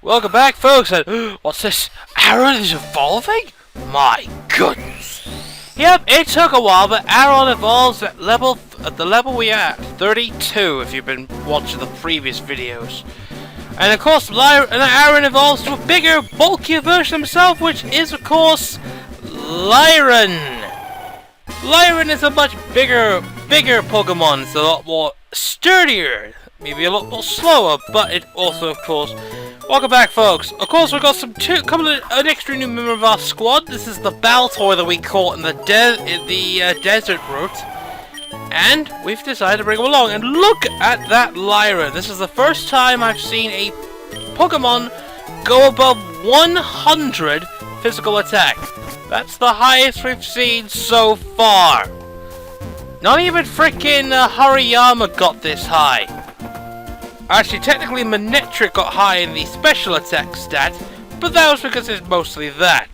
Welcome back, folks, and what's this? Aaron is evolving? My goodness. Yep, it took a while, but Aaron evolves at the level we are at, 32, if you've been watching the previous videos. And of course, Aaron evolves to a bigger, bulkier version of himself, which is, of course, Lyron. Lyron is a much bigger Pokemon. It's a lot more sturdier, maybe a lot more slower, but it also, of course. Welcome back, folks. Of course, we've got an extra new member of our squad. This is the Baltoy that we caught in the desert route, and we've decided to bring him along. And look at that Lyra. This is the first time I've seen a Pokemon go above 100 physical attack. That's the highest we've seen so far. Not even frickin' Hariyama got this high. Actually, technically, Manectric got high in the special attack stat, but that was because it's mostly that.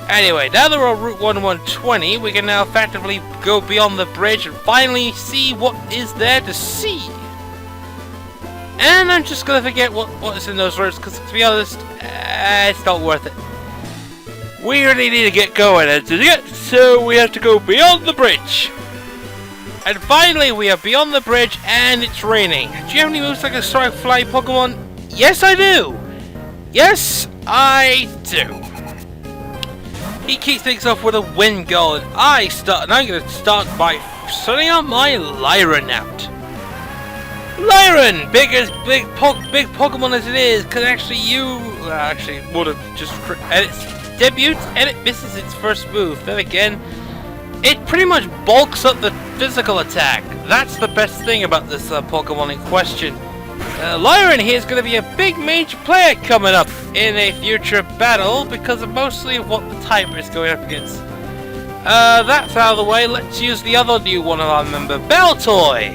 Anyway, now that we're on Route 120, we can now effectively go beyond the bridge and finally see what is there to see. And I'm just gonna forget what is in those roads, because to be honest, it's not worth it. We really need to get going, and to get so we have to go beyond the bridge. And finally, we are beyond the bridge, and it's raining. Do you have any moves like a strike fly Pokemon? Yes, I do! Yes, I do! He keeps things off with a wind gull, and I'm going to start by sending out my Lyron out. Lyron! Big Pokemon as it is, can actually would have just at its debut, and it misses its first move. Then again, it pretty much bulks up the physical attack. That's the best thing about this Pokemon in question. Lyron here is going to be a big major player coming up in a future battle because of mostly what the type is going up against. That's out of the way. Let's use the other new one of our member. Baltoy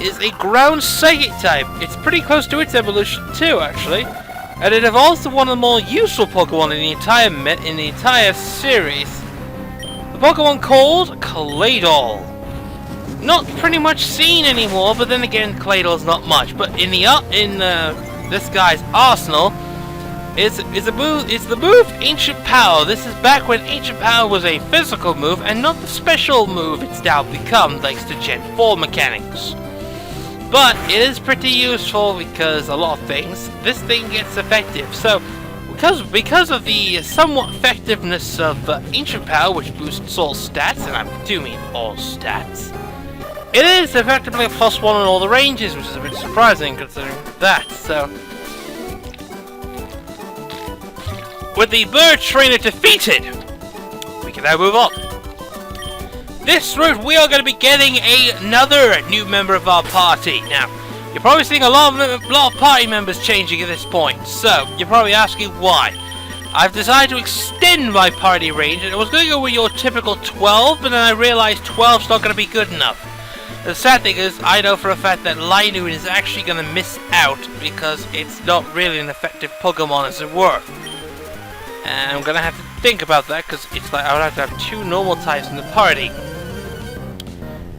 is a ground psychic type. It's pretty close to its evolution too, actually. And it evolves to one of the more useful Pokemon in the entire series. Pokemon called Claydol. Not pretty much seen anymore, but then again, Claydol's not much. But in this guy's arsenal, it's the move Ancient Power. This is back when Ancient Power was a physical move and not the special move it's now become thanks to Gen 4 mechanics. But it is pretty useful because a lot of things. This thing gets effective. So because of the somewhat effectiveness of Ancient Power, which boosts all stats, and I do mean all stats, it is effectively a +1 on all the ranges, which is a bit surprising considering that. So, with the Bird Trainer defeated, we can now move on. This route, we are going to be getting another new member of our party. Now, you're probably seeing a lot of party members changing at this point, so you're probably asking why. I've decided to extend my party range, and I was going to go with your typical 12, but then I realized 12's not going to be good enough. The sad thing is, I know for a fact that Linoon is actually going to miss out because it's not really an effective Pokemon as it were. And I'm going to have to think about that because it's like I would have to have 2 normal types in the party.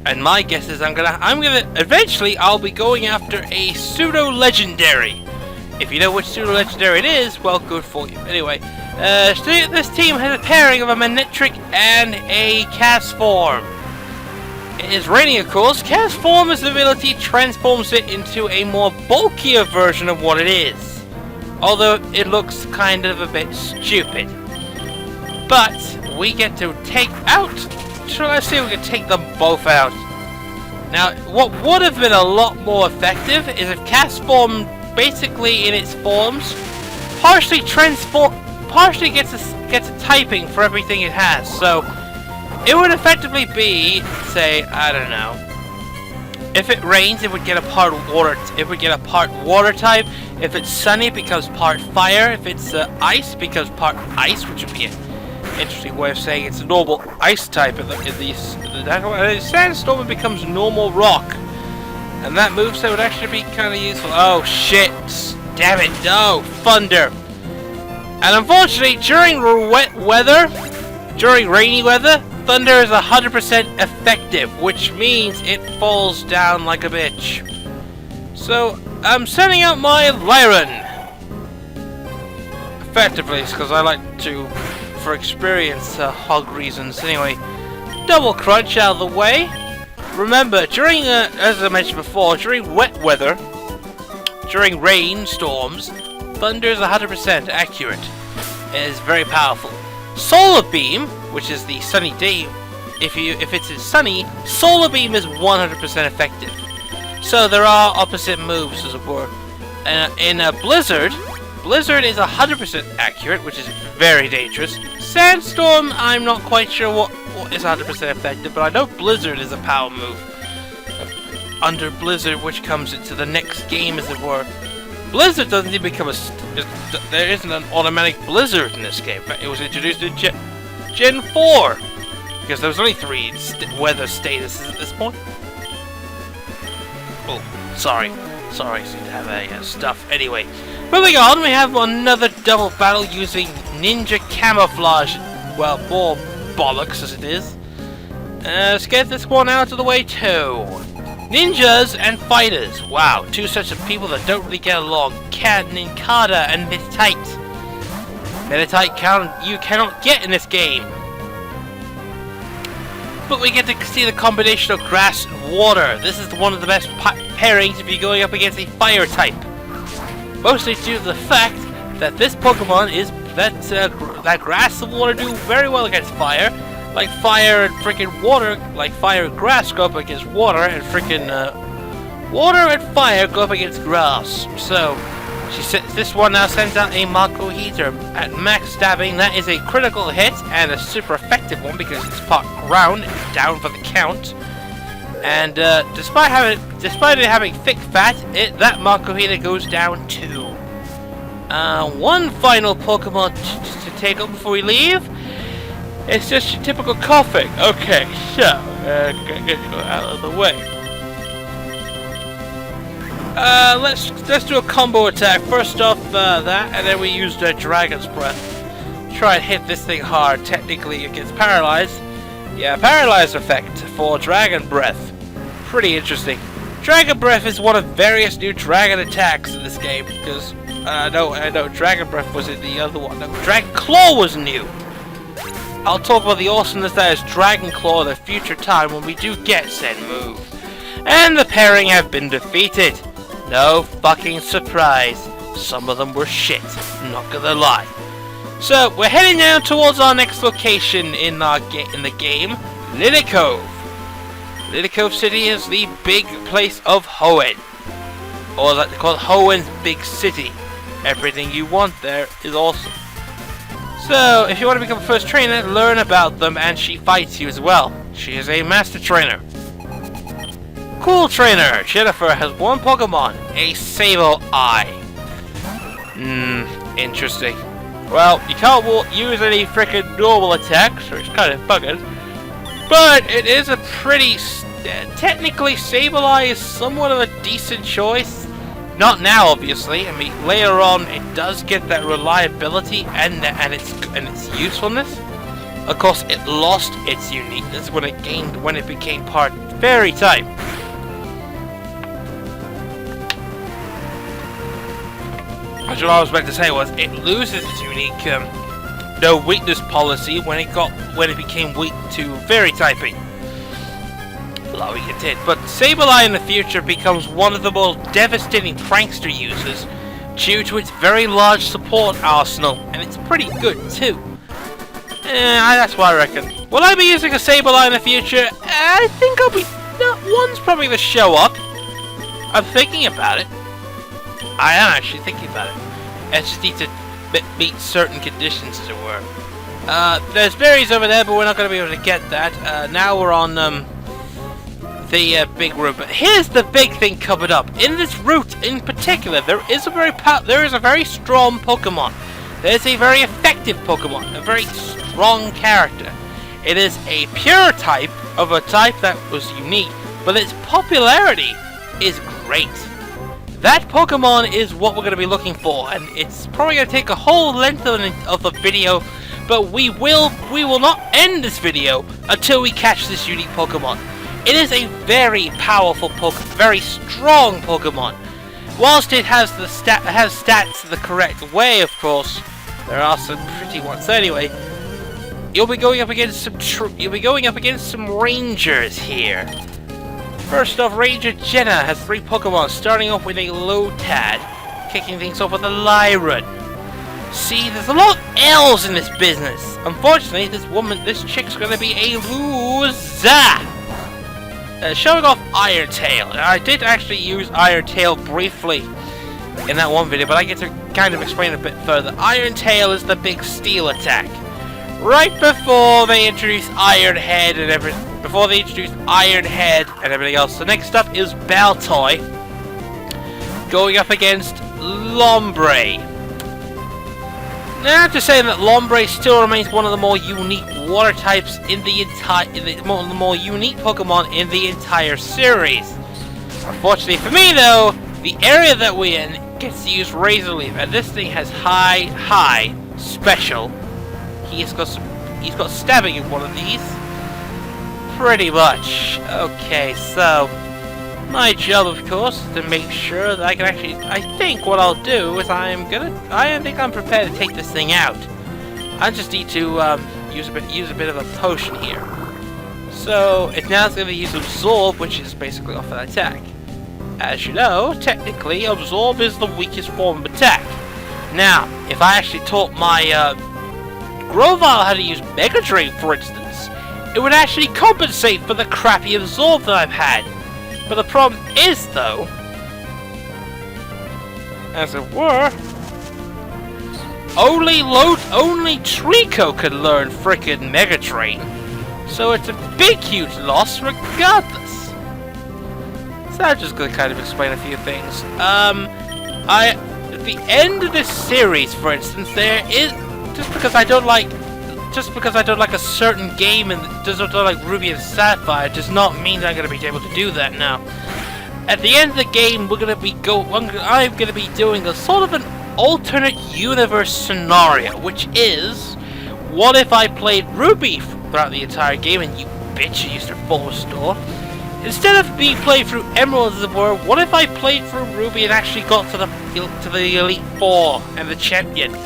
And my guess is eventually I'll be going after a pseudo-legendary. If you know which pseudo-legendary it is, well, good for you. Anyway, this team has a pairing of a Manectric and a Castform. It is raining, of course. Castform's ability transforms it into a more bulkier version of what it is. Although it looks kind of a bit stupid. But we get to take out... So let's see if we can take them both out. Now, what would have been a lot more effective is if Castform, basically in its forms, partially gets a typing for everything it has. So it would effectively be, say, I don't know. If it rains, it would get a part water. It would get a part water type. If it's sunny, it becomes part fire. If it's ice, it becomes part ice, which would be it. Interesting way of saying it's a normal ice type in the sandstorm, it becomes normal rock, and that moveset would actually be kind of useful. Oh shit! Damn it! No thunder. And unfortunately, during rainy weather, thunder is 100% effective, which means it falls down like a bitch. So I'm sending out my Lyron. effectively, because I like to, for experience hog reasons. Anyway, double crunch out of the way. Remember, during, as I mentioned before, during wet weather, during rain storms, thunder is 100% accurate. It is very powerful. Solar beam, which is the sunny day, if it's sunny, solar beam is 100% effective. So there are opposite moves, as it were. In a blizzard is 100% accurate, which is very dangerous. Sandstorm, I'm not quite sure what is 100% effective, but I know blizzard is a power move. Under blizzard, which comes into the next game, as it were. Blizzard doesn't even become there isn't an automatic blizzard in this game. It was introduced in Gen 4, because there was only 3 weather statuses at this point. Oh, sorry, seem to have a stuff. Anyway, moving on, we have another double battle using ninja camouflage. Well, more bollocks as it is. Let's get this one out of the way too. Ninjas and fighters. Wow, two sets of people that don't really get along. Ninkada and Meditite. Meditite you cannot get in this game. But we get to see the combination of grass and water. This is one of the best pairings if you're going up against a fire type. Mostly due to the fact that this Pokemon is that grass and water do very well against fire. Like fire and freaking water, like fire and grass go up against water, and freaking water and fire go up against grass. So this one now sends out a Mako Heater at max stabbing. That is a critical hit and a super effective one because it's part ground, it's down for the count. And despite it having thick fat, that Mako Heater goes down too. One final Pokemon to take up before we leave. It's just your typical coughing. Okay, so get you out of the way. Let's do a combo attack. First off, that, and then we use the Dragon's Breath. Try and hit this thing hard. Technically, it gets paralyzed. Yeah, paralyzed effect for Dragon Breath. Pretty interesting. Dragon Breath is one of various new Dragon attacks in this game because I know Dragon Breath was in the other one. No, Dragon Claw was new. I'll talk about the awesomeness that is Dragon Claw at a future time when we do get said move. And the pairing have been defeated. No fucking surprise. Some of them were shit, not gonna lie. So, we're heading down towards our next location in the game, Lily Cove. Lily Cove City is the big place of Hoenn. Or that they call it Hoenn's Big City. Everything you want there is awesome. So, if you want to become a first trainer, learn about them, and she fights you as well. She is a master trainer. Cool trainer! Jennifer has one Pokemon, a Sableye. Interesting. Well, you can't use any frickin' normal attacks, so it's kind of bugging. But it is a pretty... technically, Sableye is somewhat of a decent choice. Not now, obviously. I mean, later on, it does get that reliability and its usefulness. Of course, it lost its uniqueness when it became part Fairy type. What I was meant to say was, it loses its unique no weakness policy when it became weak to Fairy typing. Allowing it did. But Sableye in the future becomes one of the most devastating prankster users due to its very large support arsenal, and it's pretty good too. That's what I reckon. Will I be using a Sableye in the future? I think I'll be... No, one's probably going to show up. I'm thinking about it. I am actually thinking about it. I just need to meet certain conditions, as it were. There's berries over there, but we're not going to be able to get that. Now we're on the big route. But here's the big thing coming up. In this route, in particular, there is a very strong Pokemon. There's a very effective Pokemon, a very strong character. It is a pure type of a type that was unique, but its popularity is great. That Pokemon is what we're going to be looking for, and it's probably going to take a whole length of the video, but we will not end this video until we catch this unique Pokemon. It is a very powerful Pokemon, very strong Pokemon. Whilst it has stats the correct way, of course, There are some pretty ones. So anyway, you'll be going up against some rangers here. First off, Ranger Jenna has 3 Pokemon, starting off with a Lotad, kicking things off with a Lyran. See, there's a lot of L's in this business. Unfortunately, this chick's gonna be a loser. Showing off Iron Tail. I did actually use Iron Tail briefly in that one video, but I get to kind of explain a bit further. Iron Tail is the big steel attack. Right before they introduce Iron Head and everything. Before they introduce Iron Head and everything else. So next up is Baltoy going up against Lombre. Now, to say that Lombre still remains one of the more unique water types in the more unique Pokemon in the entire series. Unfortunately for me, though, the area that we're in gets to use Razor Leaf, and this thing has high special. He's got stabbing in one of these. Pretty much. Okay, so my job, of course, is to make sure that I can actually. I think what I'll do is I think I'm prepared to take this thing out. I just need to use a bit of a potion here. So it now is going to use Absorb, which is basically off an attack. As you know, technically, Absorb is the weakest form of attack. Now, if I actually taught my Grovyle how to use Mega Drain, for instance, it would actually compensate for the crappy Absorb that I've had. But the problem is, though, as it were, only Trico can learn frickin' Mega Drain, so it's a big, huge loss regardless. So I'm just gonna kind of explain a few things. At the end of this series, for instance, there is just because I don't like a certain game and don't like Ruby and Sapphire does not mean that I'm gonna be able to do that now. At the end of the game, I'm gonna be doing a sort of an alternate universe scenario, which is, what if I played Ruby throughout the entire game and you bitch used her full restore? Instead of being played through Emerald, as it were, what if I played through Ruby and actually got to the Elite Four and the champion?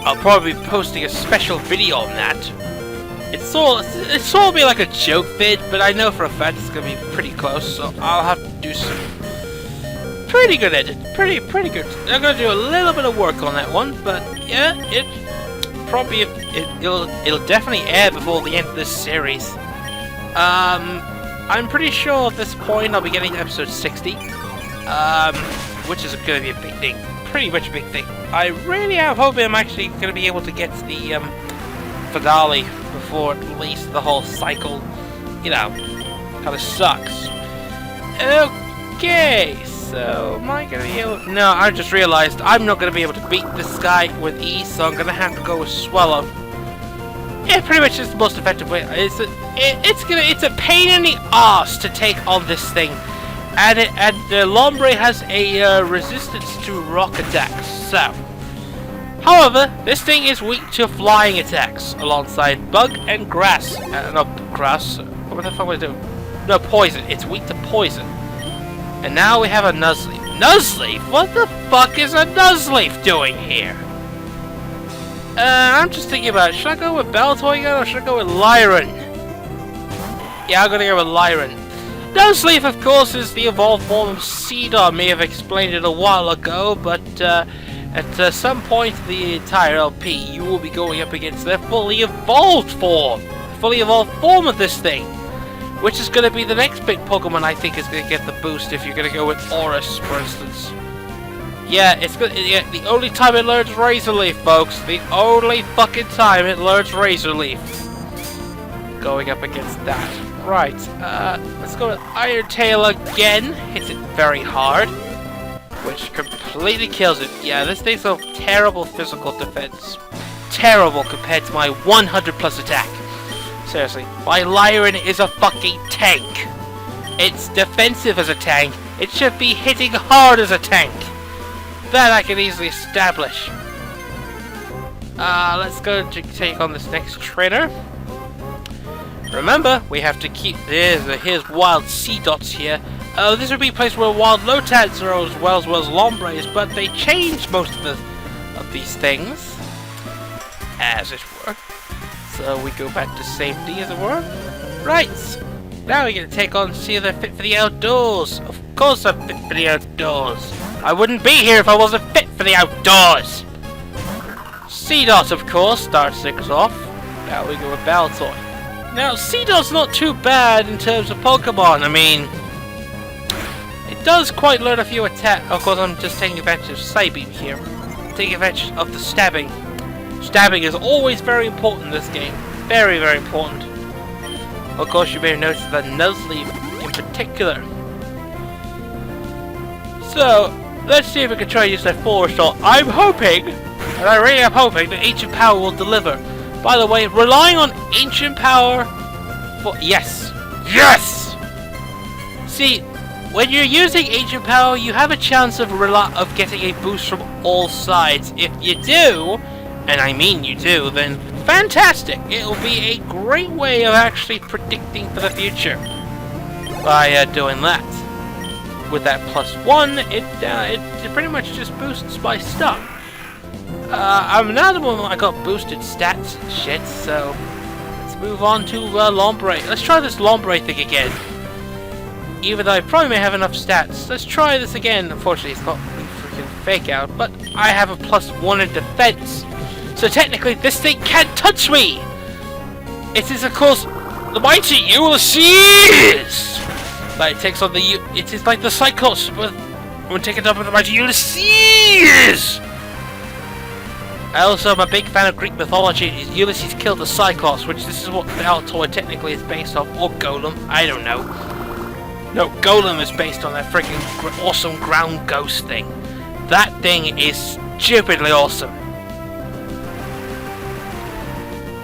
I'll probably be posting a special video on that. It's all be like a joke vid, but I know for a fact it's gonna be pretty close, so I'll have to do some pretty good edit, pretty good. I'm gonna do a little bit of work on that one, but yeah, it'll definitely air before the end of this series. I'm pretty sure at this point I'll be getting to episode 60, which is gonna be a big thing. Pretty much a big thing. I really am hoping I'm actually going to be able to get to the finale before at least the whole cycle, you know, kind of sucks. Okay, so am I going to be able... No, I just realized I'm not going to be able to beat this guy with ease, so I'm going to have to go with Swallow. Yeah, pretty much it's the most effective way. It's a pain in the ass to take on this thing. And Lombre has a resistance to rock attacks, so. However, this thing is weak to flying attacks, alongside bug and grass. Not grass, what the fuck was I doing? No, poison. It's weak to poison. And now we have a Nuzleaf. Nuzleaf? What the fuck is a Nuzleaf doing here? I'm just thinking about it. Should I go with Baltoy again, or should I go with Lyran? Yeah, I'm gonna go with Lyran. Nuzleaf, of course, is the evolved form of Seedar. I may have explained it a while ago, but at some point in the entire LP, you will be going up against their fully evolved form of this thing, which is going to be the next big Pokemon I think is going to get the boost if you're going to go with Oris, for instance. Yeah, it's good. Yeah, the only time it learns Razor Leaf, folks. The only fucking time it learns Razor Leaf. Going up against that. Right, let's go with Iron Tail again. Hits it very hard, which completely kills it. Yeah, this thing's got terrible physical defense. Terrible compared to my 100+ attack. Seriously, my Lyran is a fucking tank. It's defensive as a tank. It should be hitting hard as a tank. That I can easily establish. Let's go to take on this next trainer. Remember, we have to keep... Here's wild Seedots here. This would be a place where wild Lotads are as well as Lombres, but they changed most of of these things, as it were. So we go back to safety, as it were. Right, now we're gonna take on see if they're fit for the outdoors. Of course I'm fit for the outdoors. I wouldn't be here if I wasn't fit for the outdoors. C-Dot, of course, starts things off. Now we go with Baltoy. Now, C-Dot's not too bad in terms of Pokemon. I mean, it does quite learn a few attacks. Of course, I'm just taking advantage of Psybeam here. Taking advantage of the stabbing. Stabbing is always very important in this game. Very, very important. Of course, you may have noticed that Nuzleaf in particular. So, let's see if we can try to use that Force Shot. I'm hoping, and I really am hoping, that Ancient Power will deliver. By the way, relying on Ancient Power for... Yes! Yes! See, when you're using Ancient Power, you have a chance of getting a boost from all sides. If you do, and I mean you do, then fantastic! It'll be a great way of actually predicting for the future by doing that. With that +1, it pretty much just boosts my stuff. Now the moment I got boosted stats and shit, so let's move on to Lombre. Let's try this Lombre thing again. Even though I probably may have enough stats. Let's try this again. Unfortunately, it's got a freaking fake out, but I have a +1 in defense. So technically, this thing can't touch me! It is, of course, the mighty Ulysses! But it takes on the... It is like the Cyclops when taken up with the mighty Ulysses! I also am a big fan of Greek mythology. Ulysses killed the Cyclops, which this is what the Altoid technically is based off, or Golem, I don't know. No, Golem is based on that freaking awesome ground ghost thing. That thing is stupidly awesome.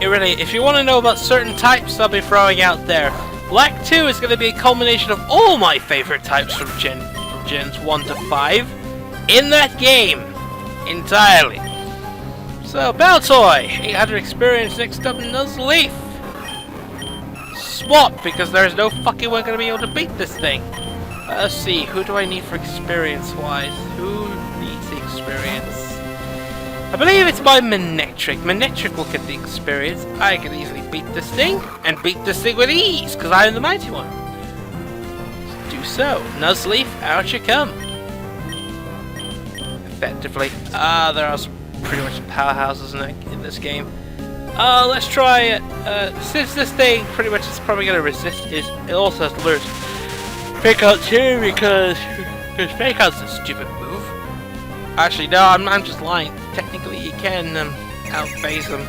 It really, if you want to know about certain types, I'll be throwing out there. Black 2 is going to be a culmination of all my favorite types from Gens 1 to 5 in that game entirely. So, Baltoy, 800 experience, next up Nuzleaf. Swap, because there's no fucking way going to be able to beat this thing. Let's see, who do I need for experience-wise? Who needs the experience? I believe it's my Manectric. Manectric will get the experience. I can easily beat this thing, and beat this thing with ease, because I am the mighty one. Let's do so. Nuzleaf, out you come. Effectively. There are some pretty much powerhouses in this game. Let's try it. Since this thing pretty much is probably going to resist, it also has to learn Fake Out too, because Fake Out's a stupid move. Actually, no, I'm just lying. Technically, you can outphase them.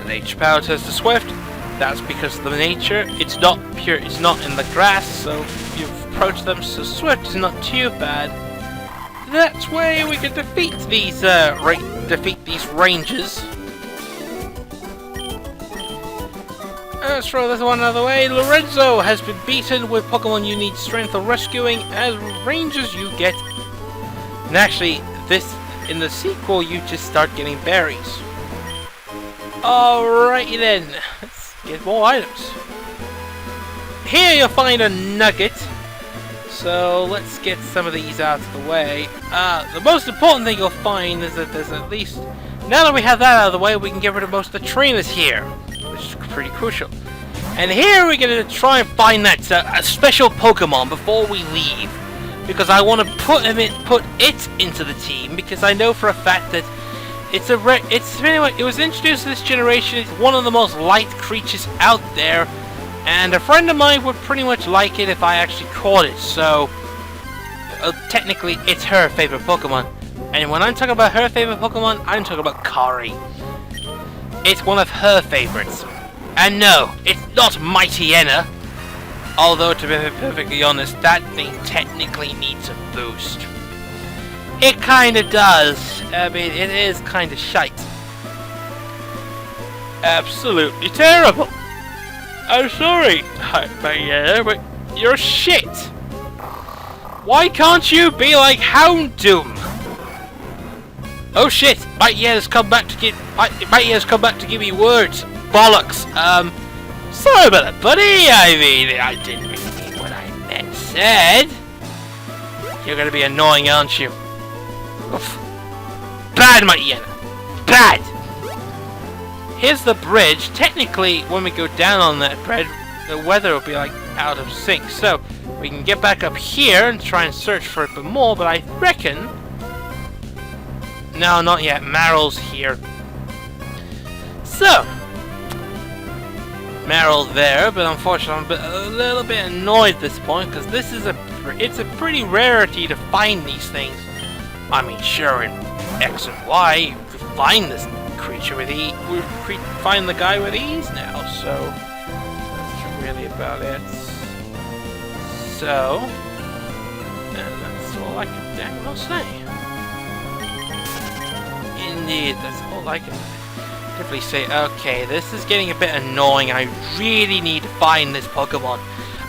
The nature power turns to Swift. That's because of the nature. It's not pure. It's not in the grass, so you approach them. So Swift is not too bad. That's where we can defeat these ranges. Let's throw this one out of the way. Lorenzo has been beaten with Pokemon you need strength or rescuing. As rangers you get... And actually, in the sequel you just start getting berries. Alrighty then. Let's get more items. Here you'll find a nugget. So let's get some of these out of the way. The most important thing you'll find is that there's at least... Now that we have that out of the way, we can get rid of most of the trainers here, which is pretty crucial. And here we're going to try and find that special Pokemon before we leave. Because I want to put it into the team, because I know for a fact that it was introduced to this generation. It's one of the most liked creatures out there. And a friend of mine would pretty much like it if I actually caught it, so... technically, it's her favorite Pokemon. And when I'm talking about her favorite Pokemon, I'm talking about Kari. It's one of her favorites. And no, it's not Mightyena. Although, to be perfectly honest, that thing technically needs a boost. It kinda does. I mean, it is kinda shite. Absolutely terrible. I'm sorry, but you're shit. Why can't you be like Houndoom? Oh shit! Mightyena come back to give me words. Bollocks. Sorry about that, buddy. I mean, I didn't really mean what I said. You're gonna be annoying, aren't you? Oof. Bad, my Ian! Bad! Here's the bridge. Technically, when we go down on that bridge, the weather will be like out of sync. So, we can get back up here and try and search for it a bit more, but I reckon... No, not yet. Meryl's here. So... Meryl there, but unfortunately I'm a little bit annoyed at this point, because this is it's a pretty rarity to find these things. I mean, sure, in X and Y, you could find this creature with ease. We find the guy with ease now, so that's really about it. So, and that's all I can damn well say. Indeed, that's all I can definitely say. Okay, this is getting a bit annoying. I really need to find this Pokemon.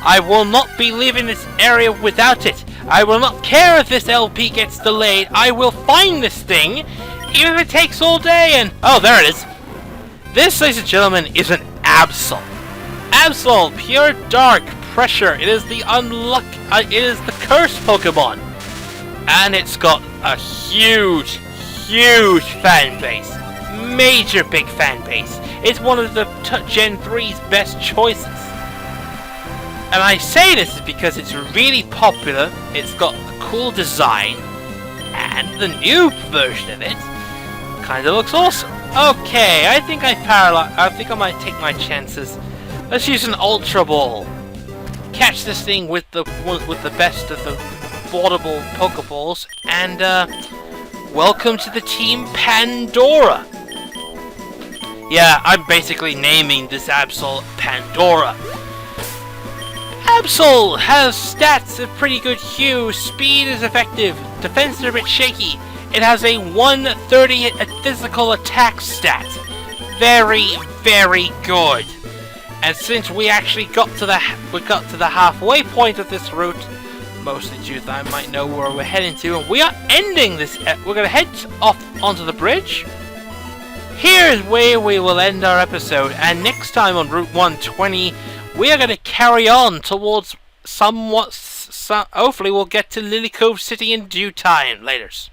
I will not be leaving this area without it. I will not care if this LP gets delayed. I will find this thing, even if it takes all day. And oh, there it is. This, ladies and gentlemen, is an Absol. Absol, pure dark pressure. It is the it is the cursed Pokemon, and it's got a huge fan base. Major big fan base. It's one of the Gen 3's best choices. And I say this is because it's really popular, it's got a cool design, and the new version of it kinda looks awesome. Okay, I think I might take my chances. Let's use an Ultra Ball. Catch this thing with the best of the affordable Pokeballs, and welcome to the team Pandora. Yeah, I'm basically naming this Absol Pandora. Absol has stats of pretty good hue, speed is effective, defense is a bit shaky. It has a 130 physical attack stat. Very, very good. And since we actually got to the halfway point of this route, mostly due to I might know where we're heading to, and we are ending this. We're gonna head off onto the bridge. Here's where we will end our episode, and next time on Route 120, we are going to carry on towards hopefully we'll get to Lily Cove City in due time. Laters.